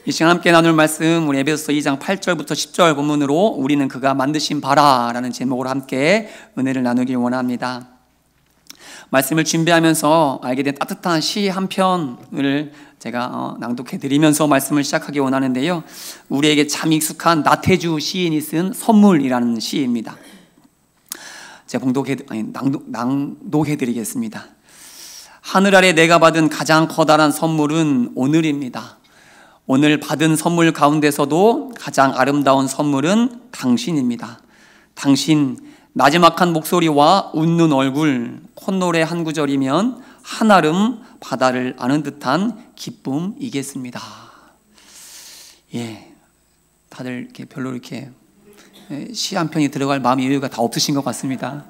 이 시간 함께 나눌 말씀, 우리 에베소서 2장 8절부터 10절 본문으로 우리는 그가 만드신 바라라는 제목으로 함께 은혜를 나누길 원합니다. 말씀을 준비하면서 알게 된 따뜻한 시 한 편을 제가 낭독해 드리면서 말씀을 시작하기 원하는데요, 우리에게 참 익숙한 나태주 시인이 쓴 선물이라는 시입니다. 제가 낭독해 드리겠습니다. 하늘 아래 내가 받은 가장 커다란 선물은 오늘입니다. 오늘 받은 선물 가운데서도 가장 아름다운 선물은 당신입니다. 당신, 나지막한 목소리와 웃는 얼굴, 콧노래 한 구절이면 한아름 바다를 아는 듯한 기쁨이겠습니다. 다들 이렇게 별로 이렇게 시 한 편이 들어갈 마음의 여유가 다 없으신 것 같습니다.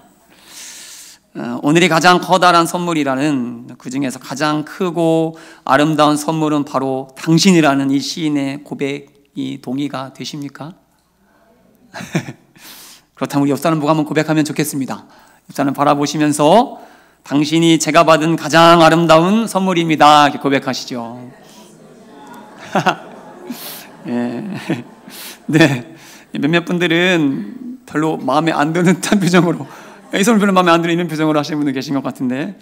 오늘이 가장 커다란 선물이라는, 그 중에서 가장 크고 아름다운 선물은 바로 당신이라는 이 시인의 고백이 동의가 되십니까? 그렇다면 우리 옆 사람 보고 한번 고백하면 좋겠습니다. 옆 사람 바라보시면서 당신이 제가 받은 가장 아름다운 선물입니다, 이렇게 고백하시죠. 네, 몇몇 분들은 별로 마음에 안 드는 듯한 표정으로, 이 선물 별로 마음에 안 드는 표정으로 하시는 분들 계신 것 같은데,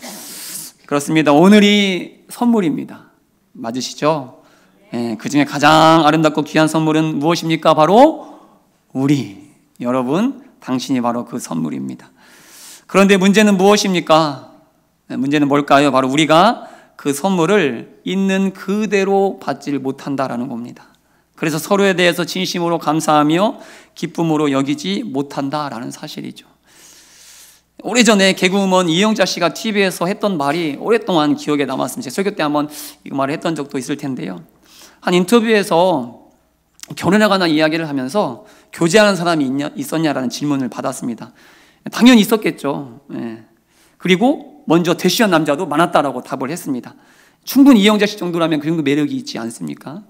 그렇습니다. 오늘이 선물입니다. 맞으시죠? 그 중에 가장 아름답고 귀한 선물은 무엇입니까? 바로 우리, 여러분, 당신이 바로 그 선물입니다. 그런데 문제는 무엇입니까? 문제는 뭘까요? 바로 우리가 그 선물을 있는 그대로 받지를 못한다라는 겁니다. 그래서 서로에 대해서 진심으로 감사하며 기쁨으로 여기지 못한다라는 사실이죠. 오래전에 개그우먼 이영자 씨가 TV에서 했던 말이 오랫동안 기억에 남았습니다. 제가 설교 때 한번 이 말을 했던 적도 있을 텐데요, 한 인터뷰에서 결혼에 관한 이야기를 하면서 교제하는 사람이 있었냐라는 질문을 받았습니다. 당연히 있었겠죠. 그리고 먼저 대쉬한 남자도 많았다라고 답을 했습니다. 충분히 이영자 씨 정도라면 그 정도 매력이 있지 않습니까?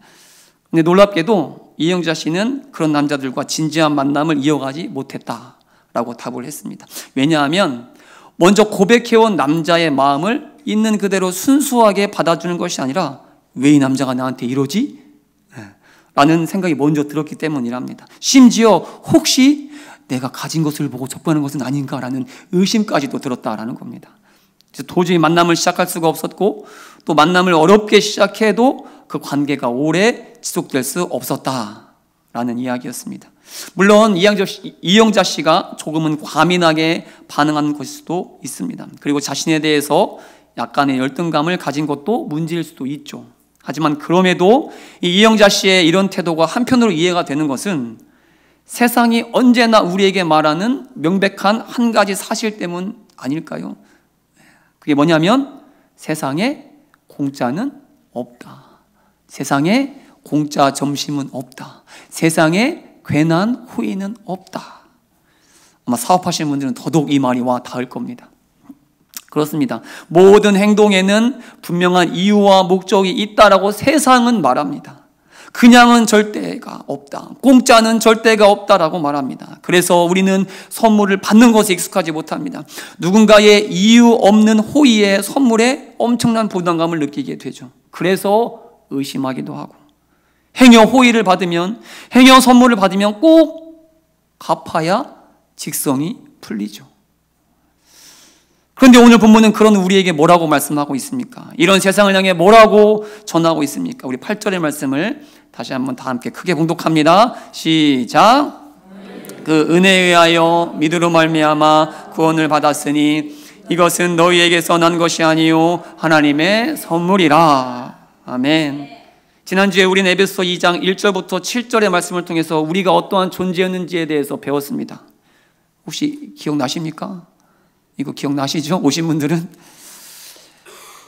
근데 놀랍게도 이영자 씨는 그런 남자들과 진지한 만남을 이어가지 못했다라고 답을 했습니다. 왜냐하면 먼저 고백해온 남자의 마음을 있는 그대로 순수하게 받아주는 것이 아니라, 왜 이 남자가 나한테 이러지? 라는 생각이 먼저 들었기 때문이랍니다. 심지어 혹시 내가 가진 것을 보고 접근하는 것은 아닌가라는 의심까지도 들었다라는 겁니다. 그래서 도저히 만남을 시작할 수가 없었고, 또 만남을 어렵게 시작해도 그 관계가 오래 지속될 수 없었다라는 이야기였습니다. 물론 이영자 씨가 조금은 과민하게 반응한 것일 수도 있습니다. 그리고 자신에 대해서 약간의 열등감을 가진 것도 문제일 수도 있죠. 하지만 그럼에도 이 이영자 씨의 이런 태도가 한편으로 이해가 되는 것은 세상이 언제나 우리에게 말하는 명백한 한 가지 사실 때문 아닐까요? 그게 뭐냐면, 세상에 공짜는 없다. 세상에 공짜 점심은 없다. 세상에 괜한 후회는 없다. 아마 사업하시는 분들은 더더욱 이 말이 와 닿을 겁니다. 그렇습니다. 모든 행동에는 분명한 이유와 목적이 있다라고 세상은 말합니다. 그냥은 절대가 없다. 공짜는 절대가 없다라고 말합니다. 그래서 우리는 선물을 받는 것에 익숙하지 못합니다. 누군가의 이유 없는 호의의 선물에 엄청난 부담감을 느끼게 되죠. 그래서 의심하기도 하고, 행여 호의를 받으면, 행여 선물을 받으면 꼭 갚아야 직성이 풀리죠. 그런데 오늘 본문은 그런 우리에게 뭐라고 말씀하고 있습니까? 이런 세상을 향해 뭐라고 전하고 있습니까? 우리 8절의 말씀을 다시 한번 다 함께 크게 봉독합니다. 시작. 그 은혜에 의하여 믿음으로 말미암아 구원을 받았으니 이것은 너희에게서 난 것이 아니요 하나님의 선물이라. 아멘. 지난주에 우리는 에베소서 2장 1절부터 7절의 말씀을 통해서 우리가 어떠한 존재였는지에 대해서 배웠습니다. 혹시 기억나십니까? 이거 기억나시죠? 오신 분들은?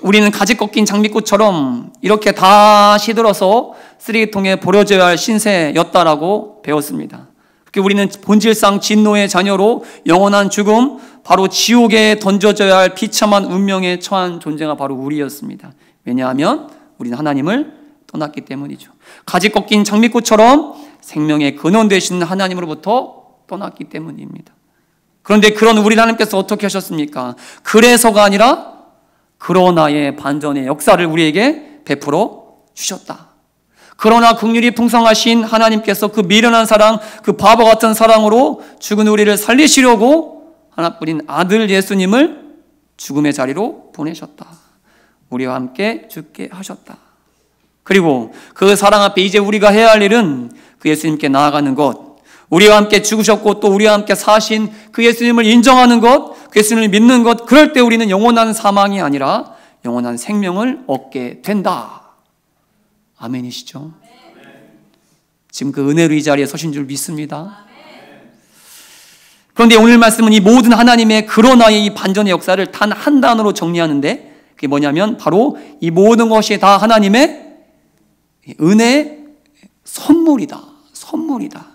우리는 가지 꺾인 장미꽃처럼 이렇게 다 시들어서 쓰레기통에 버려져야 할 신세였다라고 배웠습니다. 그렇게 우리는 본질상 진노의 자녀로 영원한 죽음, 바로 지옥에 던져져야 할 비참한 운명에 처한 존재가 바로 우리였습니다. 왜냐하면 우리는 하나님을 떠났기 때문이죠. 가지 꺾인 장미꽃처럼 생명의 근원 되시는 하나님으로부터 떠났기 때문입니다. 그런데 그런 우리 하나님께서 어떻게 하셨습니까? 그래서가 아니라 그러나의 반전의 역사를 우리에게 베풀어 주셨다. 그러나 긍휼이 풍성하신 하나님께서 그 미련한 사랑, 그 바보 같은 사랑으로 죽은 우리를 살리시려고 하나뿐인 아들 예수님을 죽음의 자리로 보내셨다. 우리와 함께 죽게 하셨다. 그리고 그 사랑 앞에 이제 우리가 해야 할 일은 그 예수님께 나아가는 것, 우리와 함께 죽으셨고 또 우리와 함께 사신 그 예수님을 인정하는 것, 그 예수님을 믿는 것, 그럴 때 우리는 영원한 사망이 아니라 영원한 생명을 얻게 된다. 아멘이시죠? 지금 그 은혜로 이 자리에 서신 줄 믿습니다. 그런데 오늘 말씀은 이 모든 하나님의 그러나의 이 반전의 역사를 단 한 단어로 정리하는데, 그게 뭐냐면 바로 이 모든 것이 다 하나님의 은혜의 선물이다. 선물이다.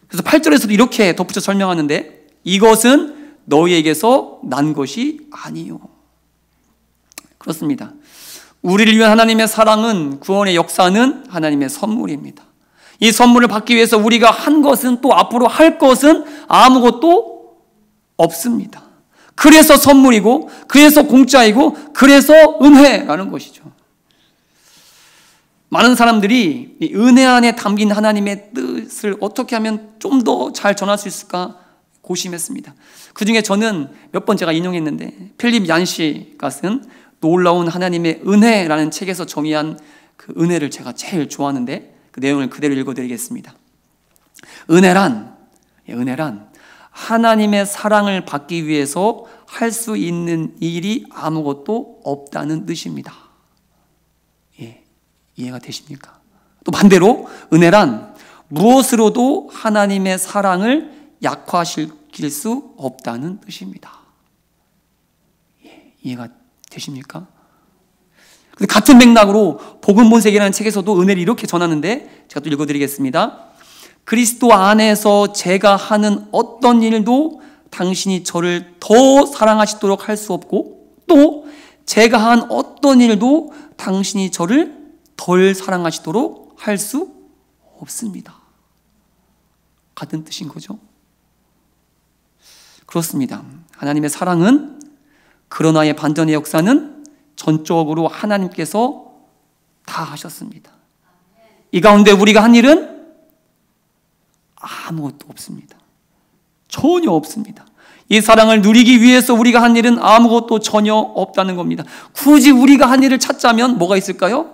그래서 8절에서도 이렇게 덧붙여 설명하는데, 이것은 너희에게서 난 것이 아니요. 그렇습니다. 우리를 위한 하나님의 사랑은, 구원의 역사는 하나님의 선물입니다. 이 선물을 받기 위해서 우리가 한 것은, 또 앞으로 할 것은 아무것도 없습니다. 그래서 선물이고, 그래서 공짜이고, 그래서 은혜라는 것이죠. 많은 사람들이 이 은혜 안에 담긴 하나님의 뜻을 어떻게 하면 좀 더 잘 전할 수 있을까 고심했습니다. 그 중에 저는 몇 번 제가 인용했는데, 필립 얀시가 쓴 놀라운 하나님의 은혜라는 책에서 정의한 그 은혜를 제가 제일 좋아하는데, 그 내용을 그대로 읽어드리겠습니다. 은혜란 하나님의 사랑을 받기 위해서 할 수 있는 일이 아무것도 없다는 뜻입니다. 이해가 되십니까? 또 반대로 은혜란 무엇으로도 하나님의 사랑을 약화시킬 수 없다는 뜻입니다. 이해가 되십니까? 같은 맥락으로 복음본색이라는 책에서도 은혜를 이렇게 전하는데, 제가 또 읽어드리겠습니다. 그리스도 안에서 제가 하는 어떤 일도 당신이 저를 더 사랑하시도록 할 수 없고, 또 제가 한 어떤 일도 당신이 저를 덜 사랑하시도록 할 수 없습니다. 같은 뜻인 거죠? 그렇습니다. 하나님의 사랑은, 그러나의 반전의 역사는 전적으로 하나님께서 다 하셨습니다. 이 가운데 우리가 한 일은 아무것도 없습니다. 전혀 없습니다. 이 사랑을 누리기 위해서 우리가 한 일은 아무것도 전혀 없다는 겁니다. 굳이 우리가 한 일을 찾자면 뭐가 있을까요?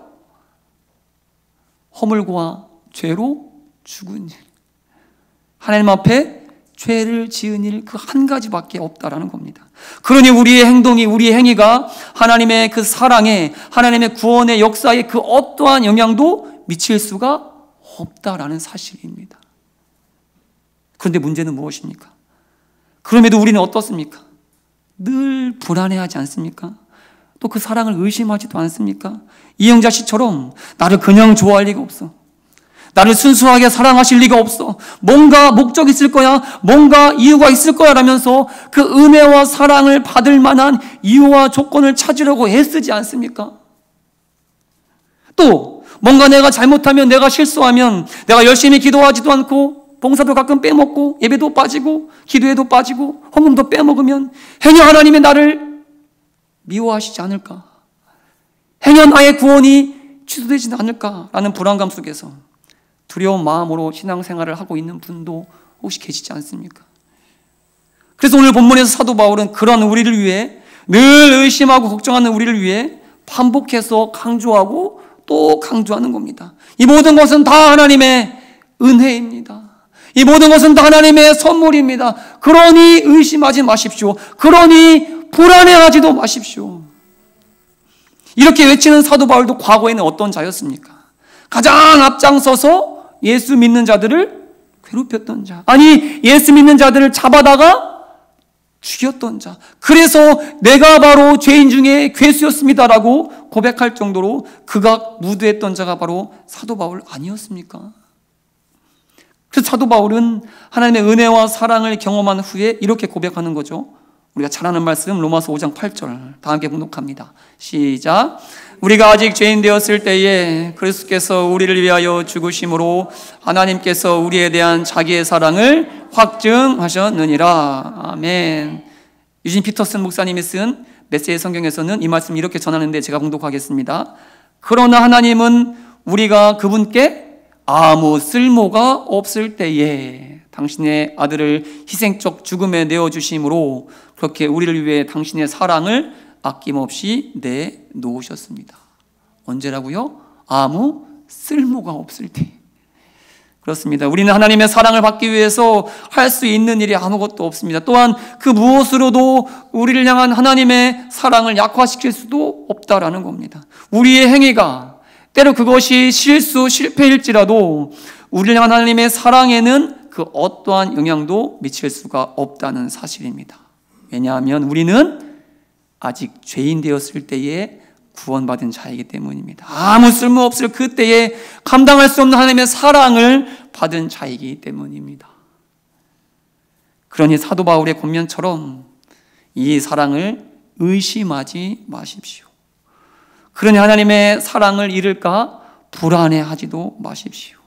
허물과 죄로 죽은 일, 하나님 앞에 죄를 지은 일, 그 한 가지밖에 없다라는 겁니다. 그러니 우리의 행동이, 우리의 행위가 하나님의 그 사랑에, 하나님의 구원의 역사에 그 어떠한 영향도 미칠 수가 없다라는 사실입니다. 그런데 문제는 무엇입니까? 그럼에도 우리는 어떻습니까? 늘 불안해하지 않습니까? 또 그 사랑을 의심하지도 않습니까? 이영자 씨처럼 나를 그냥 좋아할 리가 없어, 나를 순수하게 사랑하실 리가 없어, 뭔가 목적이 있을 거야, 뭔가 이유가 있을 거야 라면서 그 은혜와 사랑을 받을 만한 이유와 조건을 찾으려고 애쓰지 않습니까? 또 뭔가 내가 잘못하면, 내가 실수하면, 내가 열심히 기도하지도 않고 봉사도 가끔 빼먹고 예배도 빠지고 기도에도 빠지고 헌금도 빼먹으면 행여 하나님이 나를 미워하시지 않을까, 행여 나의 구원이 취소되지 않을까라는 불안감 속에서 두려운 마음으로 신앙생활을 하고 있는 분도 혹시 계시지 않습니까? 그래서 오늘 본문에서 사도 바울은 그런 우리를 위해, 늘 의심하고 걱정하는 우리를 위해 반복해서 강조하고 또 강조하는 겁니다. 이 모든 것은 다 하나님의 은혜입니다. 이 모든 것은 다 하나님의 선물입니다. 그러니 의심하지 마십시오. 그러니 불안해하지도 마십시오. 이렇게 외치는 사도 바울도 과거에는 어떤 자였습니까? 가장 앞장서서 예수 믿는 자들을 괴롭혔던 자, 아니 예수 믿는 자들을 잡아다가 죽였던 자, 그래서 내가 바로 죄인 중에 괴수였습니다라고 고백할 정도로 극악 무도했던 자가 바로 사도 바울 아니었습니까? 그래서 사도 바울은 하나님의 은혜와 사랑을 경험한 후에 이렇게 고백하는 거죠. 우리가 잘 아는 말씀 로마서 5장 8절 다 함께 봉독합니다. 시작. 우리가 아직 죄인 되었을 때에 그리스도께서 우리를 위하여 죽으심으로 하나님께서 우리에 대한 자기의 사랑을 확증하셨느니라. 아멘. 유진 피터슨 목사님이 쓴 메시지 성경에서는 이 말씀 이렇게 전하는데 제가 봉독하겠습니다. 그러나 하나님은 우리가 그분께 아무 쓸모가 없을 때에 당신의 아들을 희생적 죽음에 내어주심으로 그렇게 우리를 위해 당신의 사랑을 아낌없이 내놓으셨습니다. 언제라고요? 아무 쓸모가 없을 때. 그렇습니다. 우리는 하나님의 사랑을 받기 위해서 할 수 있는 일이 아무것도 없습니다. 또한 그 무엇으로도 우리를 향한 하나님의 사랑을 약화시킬 수도 없다라는 겁니다. 우리의 행위가 때로 그것이 실패일지라도 우리를 향한 하나님의 사랑에는 그 어떠한 영향도 미칠 수가 없다는 사실입니다. 왜냐하면 우리는 아직 죄인 되었을 때에 구원받은 자이기 때문입니다. 아무 쓸모없을 그때에 감당할 수 없는 하나님의 사랑을 받은 자이기 때문입니다. 그러니 사도 바울의 권면처럼 이 사랑을 의심하지 마십시오. 그러니 하나님의 사랑을 잃을까 불안해하지도 마십시오.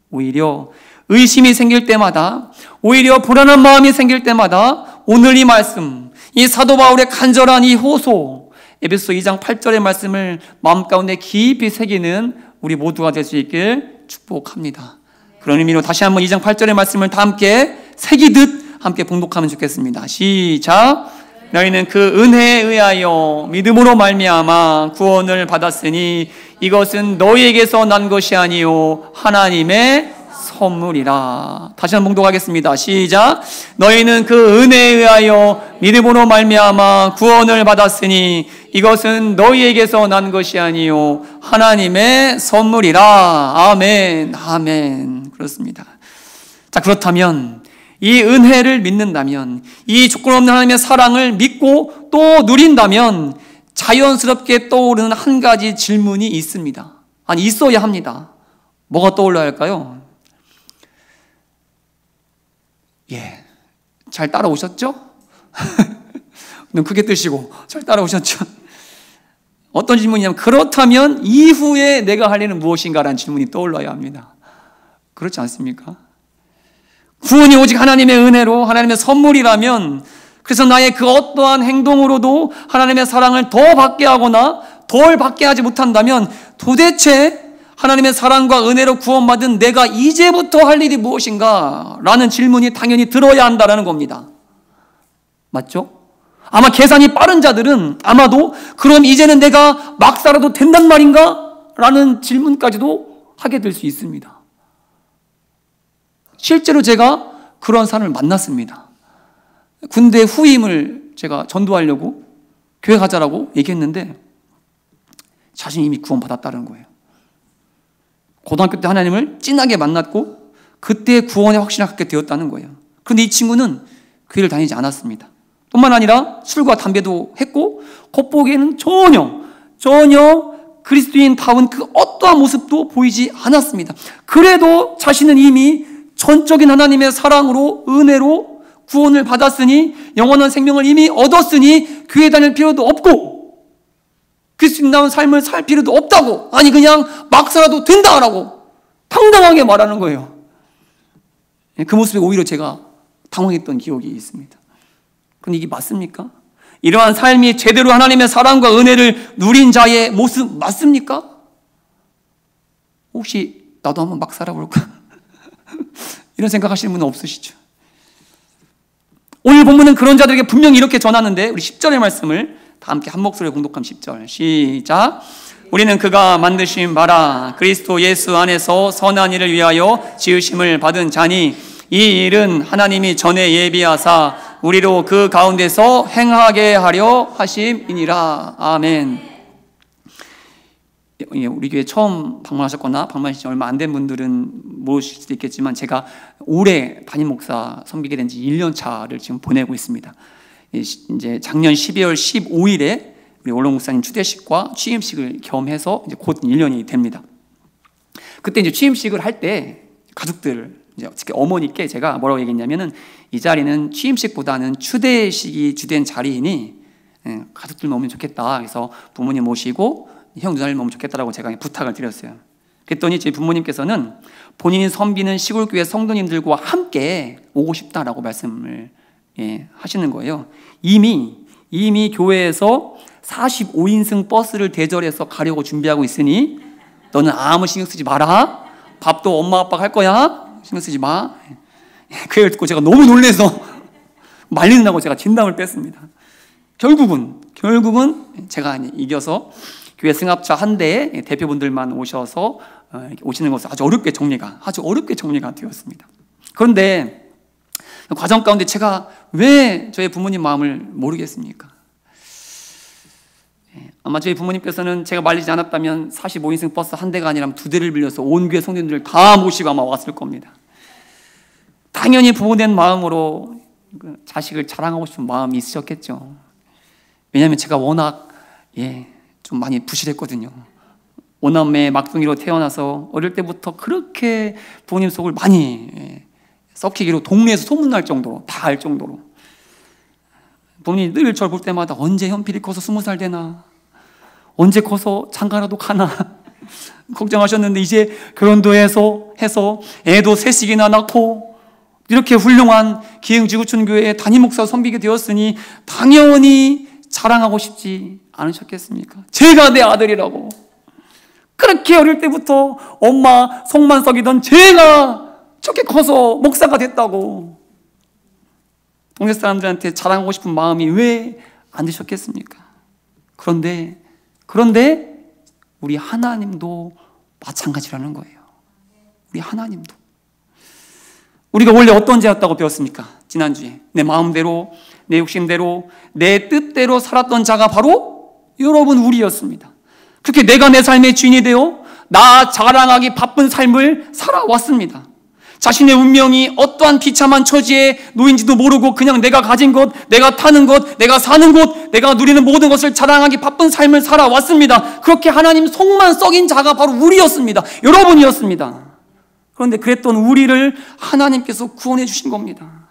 오히려 의심이 생길 때마다, 오히려 불안한 마음이 생길 때마다 오늘 이 말씀, 이 사도 바울의 간절한 이 호소, 에베소 2장 8절의 말씀을 마음 가운데 깊이 새기는 우리 모두가 될 수 있길 축복합니다. 그런 의미로 다시 한번 2장 8절의 말씀을 다 함께 새기듯 함께 봉독하면 좋겠습니다. 시작. 너희는 그 은혜에 의하여 믿음으로 말미암아 구원을 받았으니 이것은 너희에게서 난 것이 아니요 하나님의 선물이라. 다시 한번 봉독하겠습니다. 시작. 너희는 그 은혜에 의하여 믿음으로 말미암아 구원을 받았으니 이것은 너희에게서 난 것이 아니요 하나님의 선물이라. 아멘. 아멘. 그렇습니다. 자, 그렇다면 이 은혜를 믿는다면, 이 조건 없는 하나님의 사랑을 믿고 또 누린다면 자연스럽게 떠오르는 한 가지 질문이 있습니다. 아니, 있어야 합니다. 뭐가 떠올라야 할까요? 잘 따라오셨죠? 눈 크게 뜨시고 잘 따라오셨죠? 어떤 질문이냐면, 그렇다면 이후에 내가 할 일은 무엇인가라는 질문이 떠올라야 합니다. 그렇지 않습니까? 구원이 오직 하나님의 은혜로, 하나님의 선물이라면, 그래서 나의 그 어떠한 행동으로도 하나님의 사랑을 더 받게 하거나 덜 받게 하지 못한다면 도대체 하나님의 사랑과 은혜로 구원받은 내가 이제부터 할 일이 무엇인가? 라는 질문이 당연히 들어야 한다는 겁니다. 맞죠? 아마 계산이 빠른 자들은 아마도 그럼 이제는 내가 막 살아도 된단 말인가? 라는 질문까지도 하게 될 수 있습니다. 실제로 제가 그런 사람을 만났습니다. 군대 후임을 제가 전도하려고 교회 가자라고 얘기했는데 자신이 이미 구원받았다는 거예요. 고등학교 때 하나님을 진하게 만났고 그때 구원의 확신을 갖게 되었다는 거예요. 그런데 이 친구는 교회를 다니지 않았습니다. 뿐만 아니라 술과 담배도 했고 겉보기에는 전혀 그리스도인다운 그 어떠한 모습도 보이지 않았습니다. 그래도 자신은 이미 전적인 하나님의 사랑으로, 은혜로 구원을 받았으니, 영원한 생명을 이미 얻었으니 교회 다닐 필요도 없고 그리스도인다운 삶을 살 필요도 없다고, 아니 그냥 막 살아도 된다라고 당당하게 말하는 거예요. 그 모습에 오히려 제가 당황했던 기억이 있습니다. 그런데 이게 맞습니까? 이러한 삶이 제대로 하나님의 사랑과 은혜를 누린 자의 모습 맞습니까? 혹시 나도 한번 막 살아볼까? 이런 생각하시는 분은 없으시죠? 오늘 본문은 그런 자들에게 분명히 이렇게 전하는데, 우리 10절의 말씀을 다 함께 한 목소리로 공독하면 10절 시작. 우리는 그가 만드신 바라 그리스도 예수 안에서 선한 일을 위하여 지으심을 받은 자니 이 일은 하나님이 전에 예비하사 우리로 그 가운데서 행하게 하려 하심이니라. 아멘. 우리 교회 처음 방문하셨거나 방문하신 지 얼마 안 된 분들은 모르실 수도 있겠지만, 제가 올해 담임 목사 섬기게 된 지 1년 차를 지금 보내고 있습니다. 이제 작년 12월 15일에 우리 원로 목사님 추대식과 취임식을 겸해서 이제 곧 1년이 됩니다. 그때 이제 취임식을 할 때 가족들, 이제 특히 어머니께 제가 뭐라고 얘기했냐면은, 이 자리는 취임식보다는 추대식이 주된 자리이니 가족들만 오면 좋겠다. 그래서 부모님 모시고 형 누나를 오면 좋겠다라고 제가 부탁을 드렸어요. 그랬더니 제 부모님께서는 본인이 섬기는 시골교회 성도님들과 함께 오고 싶다라고 말씀을 하시는 거예요. 이미 교회에서 45인승 버스를 대절해서 가려고 준비하고 있으니 너는 아무 신경 쓰지 마라. 밥도 엄마 아빠가 할 거야. 신경 쓰지 마. 그 얘기를 듣고 제가 너무 놀라서 말린다고 제가 진담을 뺐습니다. 결국은 제가 이겨서 교회 승합차 한 대에 대표분들만 오셔서 오시는 것을 아주 어렵게 정리가 되었습니다. 그런데 그 과정 가운데 제가 왜 저희 부모님 마음을 모르겠습니까? 아마 저희 부모님께서는 제가 말리지 않았다면 45인승 버스 한 대가 아니라 두 대를 빌려서 온 교회 성도님들을 다 모시고 아마 왔을 겁니다. 당연히 부모된 마음으로 자식을 자랑하고 싶은 마음이 있으셨겠죠. 왜냐하면 제가 워낙 좀 많이 부실했거든요. 오남매 막둥이로 태어나서 어릴 때부터 그렇게 부모님 속을 많이 썩히기로 동네에서 소문날 정도로, 다 알 정도로 부모님이 늘 저를 볼 때마다 언제 현필이 커서 20살 되나, 언제 커서 장가라도 가나 걱정하셨는데 이제 결혼도 해서 애도 셋씩이나 낳고 이렇게 훌륭한 기흥지구촌교회의 담임 목사 섬기게 되었으니 당연히 자랑하고 싶지 않으셨겠습니까? 제가 내 아들이라고. 그렇게 어릴 때부터 엄마 속만 썩이던 제가 저렇게 커서 목사가 됐다고 동네 사람들한테 자랑하고 싶은 마음이 왜 안 드셨겠습니까? 그런데 우리 하나님도 마찬가지라는 거예요. 우리 하나님도. 우리가 원래 어떤 자였다고 배웠습니까? 지난주에 내 마음대로, 내 욕심대로, 내 뜻대로 살았던 자가 바로 여러분 우리였습니다. 그렇게 내가 내 삶의 주인이 되어 나 자랑하기 바쁜 삶을 살아왔습니다. 자신의 운명이 어떠한 비참한 처지에 놓인지도 모르고 그냥 내가 가진 것, 내가 타는 것, 내가 사는 곳, 내가 누리는 모든 것을 자랑하기 바쁜 삶을 살아왔습니다. 그렇게 하나님 속만 썩인 자가 바로 우리였습니다. 여러분이었습니다. 그런데 그랬던 우리를 하나님께서 구원해 주신 겁니다.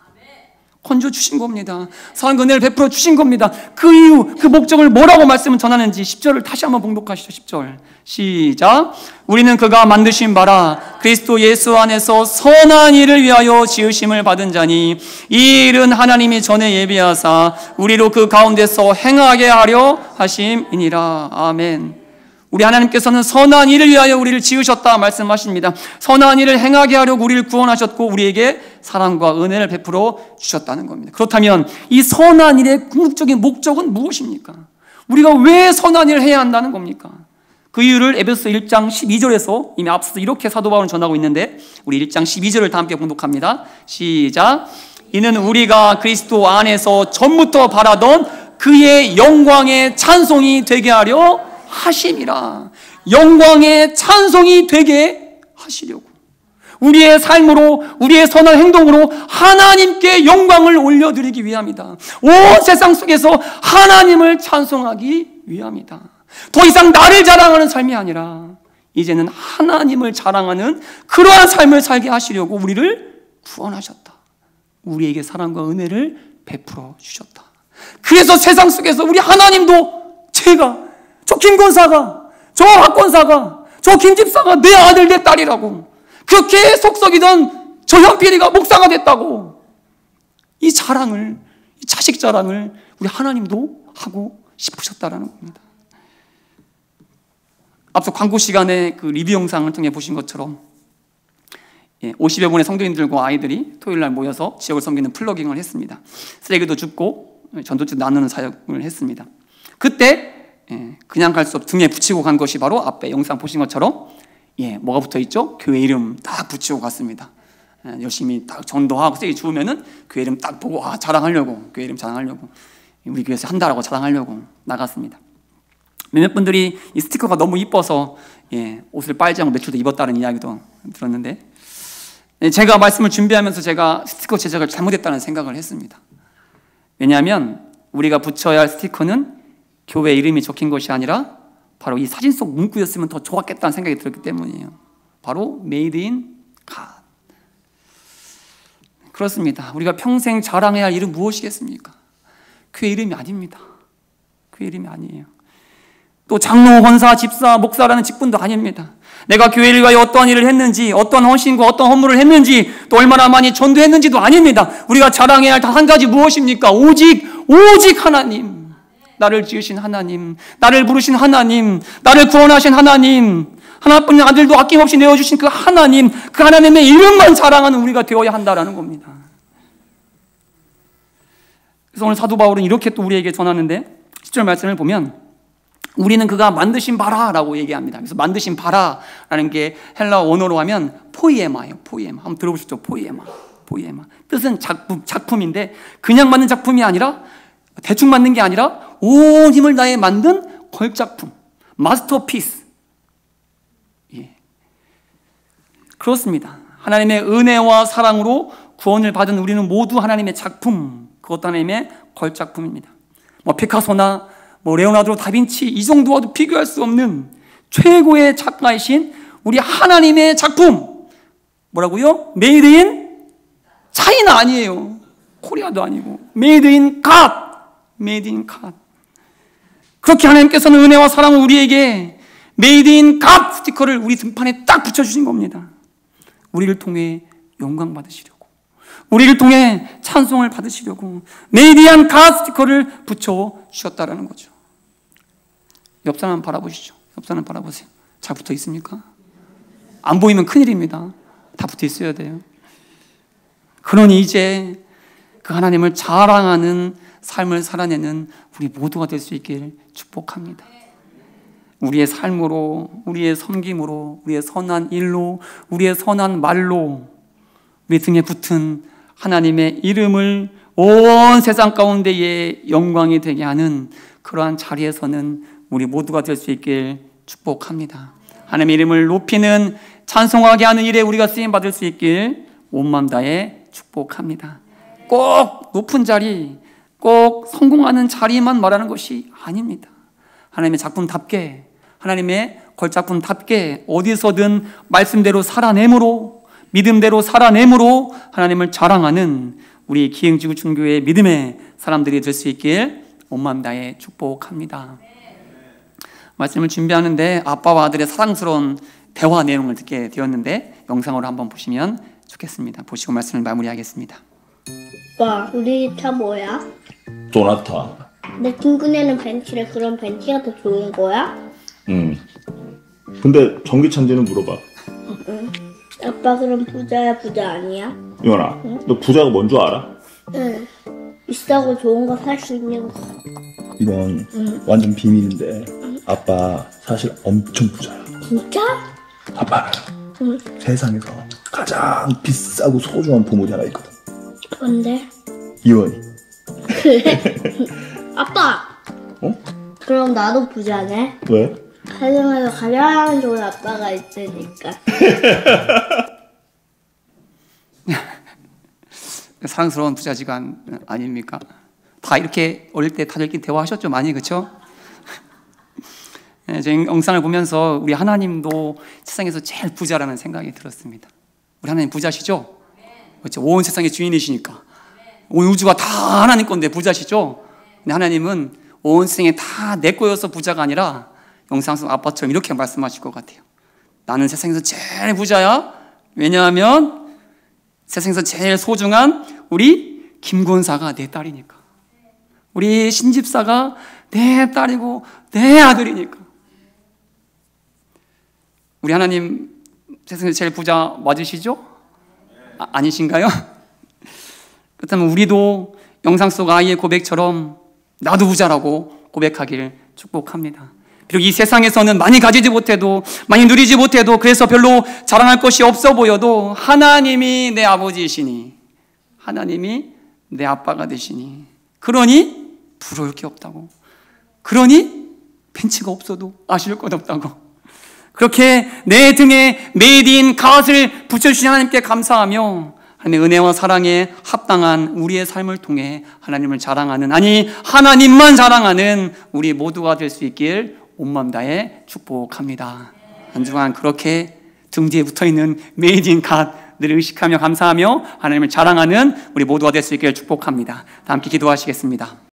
건져 주신 겁니다. 사랑과 은혜를 베풀어 주신 겁니다. 그 이유, 그 목적을 뭐라고 말씀을 전하는지 10절을 다시 한번 봉독하시죠. 10절 시작. 우리는 그가 만드신 바라 그리스도 예수 안에서 선한 일을 위하여 지으심을 받은 자니 이 일은 하나님이 전에 예비하사 우리로 그 가운데서 행하게 하려 하심이니라. 아멘. 우리 하나님께서는 선한 일을 위하여 우리를 지으셨다 말씀하십니다. 선한 일을 행하게 하려고 우리를 구원하셨고 우리에게 사랑과 은혜를 베풀어 주셨다는 겁니다. 그렇다면 이 선한 일의 궁극적인 목적은 무엇입니까? 우리가 왜 선한 일을 해야 한다는 겁니까? 그 이유를 에베소서 1장 12절에서 이미 앞서서 이렇게 사도 바울은 전하고 있는데 우리 1장 12절을 다 함께 봉독합니다. 시작. 이는 우리가 그리스도 안에서 전부터 바라던 그의 영광의 찬송이 되게 하려 하심이라. 영광의 찬송이 되게 하시려고 우리의 삶으로 우리의 선한 행동으로 하나님께 영광을 올려드리기 위함이다. 온 세상 속에서 하나님을 찬송하기 위함이다. 더 이상 나를 자랑하는 삶이 아니라 이제는 하나님을 자랑하는 그러한 삶을 살게 하시려고 우리를 구원하셨다. 우리에게 사랑과 은혜를 베풀어 주셨다. 그래서 세상 속에서 우리 하나님도 제가 저 김권사가, 저 박권사가, 저 김집사가 내 아들, 내 딸이라고 그렇게 속썩이던 저 현필이가 목사가 됐다고 이 자랑을, 이 자식 자랑을 우리 하나님도 하고 싶으셨다라는 겁니다. 앞서 광고 시간에 그 리뷰 영상을 통해 보신 것처럼 50여 분의 성도님들과 아이들이 토요일날 모여서 지역을 섬기는 플러깅을 했습니다. 쓰레기도 줍고 전도지도 나누는 사역을 했습니다. 그때 그냥 갈 수 없 등에 붙이고 간 것이 바로 앞에 영상 보신 것처럼 뭐가 붙어 있죠? 교회 이름 딱 붙이고 갔습니다. 열심히 딱 전도하고 쓰레기 주우면은 교회 이름 딱 보고 자랑하려고, 교회 이름 자랑하려고, 우리 교회에서 한다라고 자랑하려고 나갔습니다. 몇몇 분들이 이 스티커가 너무 이뻐서 옷을 빨지 않고 며칠도 입었다는 이야기도 들었는데 제가 말씀을 준비하면서 제가 스티커 제작을 잘못했다는 생각을 했습니다. 왜냐하면 우리가 붙여야 할 스티커는 교회 이름이 적힌 것이 아니라 바로 이 사진 속 문구였으면 더 좋았겠다는 생각이 들었기 때문이에요. 바로 Made in God. 그렇습니다. 우리가 평생 자랑해야 할 이름 무엇이겠습니까? 교회 이름이 아닙니다. 교회 이름이 아니에요. 또 장로, 권사, 집사, 목사라는 직분도 아닙니다. 내가 교회를 위하여 어떠한 일을 했는지, 어떠한 헌신과 어떠한 헌물을 했는지, 또 얼마나 많이 전도했는지도 아닙니다. 우리가 자랑해야 할 단 한 가지 무엇입니까? 오직 하나님. 나를 지으신 하나님, 나를 부르신 하나님, 나를 구원하신 하나님, 하나뿐인 아들도 아낌없이 내어주신 그 하나님, 그 하나님의 이름만 자랑하는 우리가 되어야 한다라는 겁니다. 그래서 오늘 사도 바울은 이렇게 또 우리에게 전하는데 10절 말씀을 보면 우리는 그가 만드신 바라라고 얘기합니다. 그래서 만드신 바라라는 게 헬라어 원어로 하면 포이에마예요. 포이에마. 한번 들어보시죠. 포이에마. 포이에마. 뜻은 작품인데 그냥 만든 작품이 아니라 대충 만든 게 아니라 온 힘을 다해 만든 걸작품. 마스터피스. 예. 그렇습니다. 하나님의 은혜와 사랑으로 구원을 받은 우리는 모두 하나님의 작품, 그것도 하나님의 걸작품입니다. 피카소나 레오나르도 다빈치 이 정도와도 비교할 수 없는 최고의 작가이신 우리 하나님의 작품. 뭐라고요? 메이드 인 차이나 아니에요. 코리아도 아니고 메이드 인 갓. 메이드 인 갓. 그렇게 하나님께서는 은혜와 사랑을 우리에게 메이드 인 갓 스티커를 우리 등판에 딱 붙여주신 겁니다. 우리를 통해 영광 받으시려고, 우리를 통해 찬송을 받으시려고 메이드 인 갓 스티커를 붙여주셨다는 거죠. 옆 사람 바라보시죠. 옆 사람 바라보세요. 잘 붙어 있습니까? 안 보이면 큰일입니다. 다 붙어 있어야 돼요. 그러니 이제 그 하나님을 자랑하는 삶을 살아내는 우리 모두가 될 수 있길 축복합니다. 우리의 삶으로, 우리의 섬김으로, 우리의 선한 일로, 우리의 선한 말로 우리 등에 붙은 하나님의 이름을 온 세상 가운데에 영광이 되게 하는 그러한 자리에서는 우리 모두가 될 수 있길 축복합니다. 하나님의 이름을 높이는, 찬송하게 하는 일에 우리가 쓰임받을 수 있길 온 마음 다해 축복합니다. 꼭 높은 자리, 꼭 성공하는 자리만 말하는 것이 아닙니다. 하나님의 작품답게, 하나님의 걸작품답게 어디서든 말씀대로 살아내므로, 믿음대로 살아내므로 하나님을 자랑하는 우리 기흥지구 중교회 믿음의 사람들이 될 수 있길 온 마음 다해 축복합니다. 말씀을 준비하는데 아빠와 아들의 사랑스러운 대화 내용을 듣게 되었는데 영상으로 한번 보시면 좋겠습니다. 보시고 말씀을 마무리하겠습니다. 아빠, 우리 차 뭐야? 소나타. 내 친구네는 벤츠래. 그럼 벤츠가 더 좋은 거야? 근데 전기차인지는 물어봐. 응. 아빠 그럼 부자야, 부자 아니야? 이원아, 너 부자가 뭔 줄 알아? 응. 비싸고 좋은 거 살 수 있는 거. 이건 완전 비밀인데 아빠 사실 엄청 부자야. 진짜? 아빠는 세상에서 가장 비싸고 소중한 보물이 하나 있거든. 뭔데? 이원이. 그래? 아빠! 어? 그럼 나도 부자네? 왜? 세상에서 가장 좋은 아빠가 있으니까. 사랑스러운 부자지간 아닙니까? 다 이렇게 어릴 때 다들 이렇게 대화하셨죠, 많이. 그렇죠? 제 영상을 보면서 우리 하나님도 세상에서 제일 부자라는 생각이 들었습니다. 우리 하나님 부자시죠? 그렇죠? 온 세상의 주인이시니까. 온 우주가 다 하나님 건데 부자시죠? 근데 하나님은 온 세상에 다 내 거여서 부자가 아니라 영상 속 아빠처럼 이렇게 말씀하실 것 같아요. 나는 세상에서 제일 부자야. 왜냐하면 세상에서 제일 소중한 우리 김권사가 내 딸이니까, 우리 신집사가 내 딸이고 내 아들이니까. 우리 하나님 세상에서 제일 부자 맞으시죠? 아니신가요? 그렇다면 우리도 영상 속 아이의 고백처럼 나도 부자라고 고백하기를 축복합니다. 비록 이 세상에서는 많이 가지지 못해도, 많이 누리지 못해도, 그래서 별로 자랑할 것이 없어 보여도 하나님이 내 아버지이시니, 하나님이 내 아빠가 되시니, 그러니 부러울 게 없다고, 그러니 벤츠가 없어도 아쉬울 것 없다고, 그렇게 내 등에 메이드 인 갓을 붙여주신 하나님께 감사하며 하나님의 은혜와 사랑에 합당한 우리의 삶을 통해 하나님을 자랑하는, 아니 하나님만 자랑하는 우리 모두가 될 수 있길 온 마음 다해 축복합니다. 한 주간 그렇게 등 뒤에 붙어있는 메이드 인 갓을 의식하며 감사하며 하나님을 자랑하는 우리 모두가 될 수 있길 축복합니다. 다 함께 기도하시겠습니다.